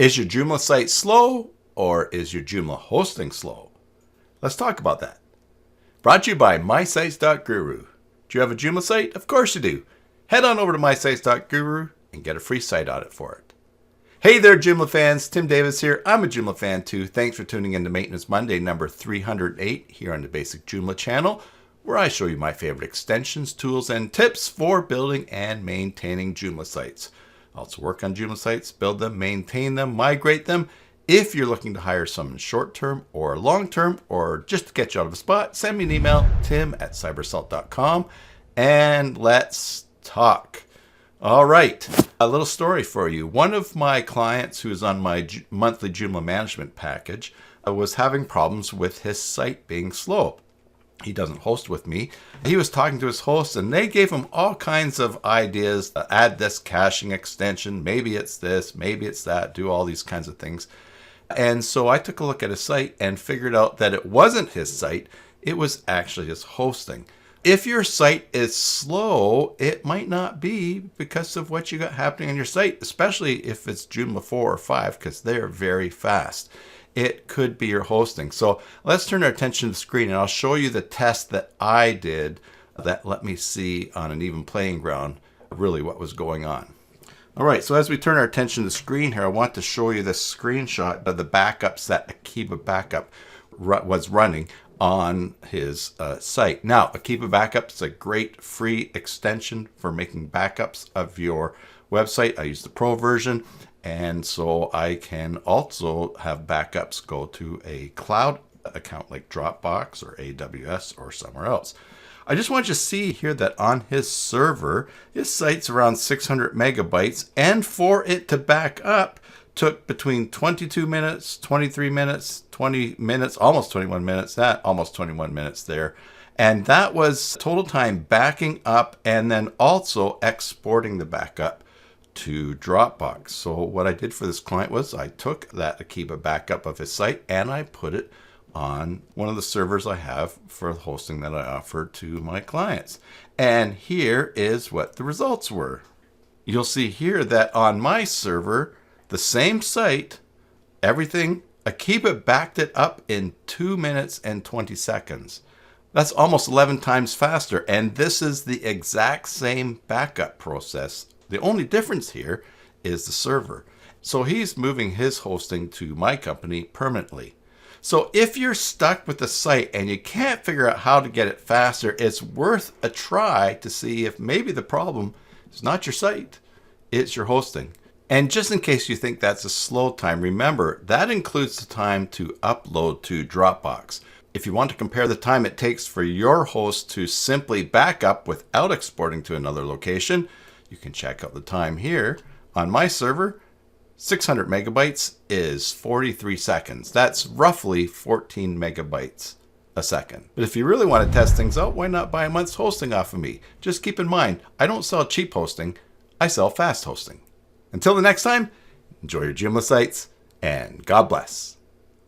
Is your Joomla site slow or is your Joomla hosting slow? Let's talk about that. Brought to you by mysites.guru. Do you have a Joomla site? Of course you do. Head on over to mysites.guru and get a free site audit for it. Hey there, Joomla fans. Tim Davis here. I'm a Joomla fan too. Thanks for tuning in to Maintenance Monday number 308 here on the Basic Joomla channel, where I show you my favorite extensions, tools, and tips for building and maintaining Joomla sites. I also work on Joomla sites, build them, maintain them, migrate them. If you're looking to hire someone short-term or long-term or just to get you out of a spot, send me an email, tim@cybersalt.com, and let's talk. All right, a little story for you. One of my clients who is on my monthly Joomla management package was having problems with his site being slow. He doesn't host with me. He was talking to his host and they gave him all kinds of ideas. Add this caching extension. Maybe it's this, maybe it's that. Do all these kinds of things. And so I took a look at his site and figured out that it wasn't his site. It was actually his hosting. If your site is slow, it might not be because of what you got happening on your site, especially if it's Joomla 4 or 5, because they're very fast. It could be your hosting. So let's turn our attention to the screen and I'll show you the test that I did that let me see on an even playing ground really what was going on. All right, so as we turn our attention to the screen here, I want to show you this screenshot of the backups that Akiba Backup was running on his site. Now, Akiba Backup is a great free extension for making backups of your website. I use the Pro version. And so I can also have backups go to a cloud account like Dropbox or AWS or somewhere else. I just want you to see here that on his server, his site's around 600 megabytes, and for it to back up took between 22 minutes, 23 minutes, 20 minutes, almost 21 minutes, almost 21 minutes there. And that was total time backing up and then also exporting the backup to Dropbox. So what I did for this client was I took that Akiba backup of his site and I put it on one of the servers I have for the hosting that I offer to my clients. And here is what the results were. You'll see here that on my server, the same site, everything, Akiba backed it up in 2 minutes and 20 seconds. That's almost 11 times faster. And this is the exact same backup process. The only difference here is the server. So he's moving his hosting to my company permanently. So if you're stuck with the site and you can't figure out how to get it faster, it's worth a try to see if maybe the problem is not your site, it's your hosting. And just in case you think that's a slow time, remember that includes the time to upload to Dropbox. If you want to compare the time it takes for your host to simply back up without exporting to another location, you can check out the time here. On my server, 600 megabytes is 43 seconds. That's roughly 14 megabytes a second. But if you really want to test things out, why not buy a month's hosting off of me? Just keep in mind, I don't sell cheap hosting, I sell fast hosting. Until the next time, enjoy your Joomla sites and God bless.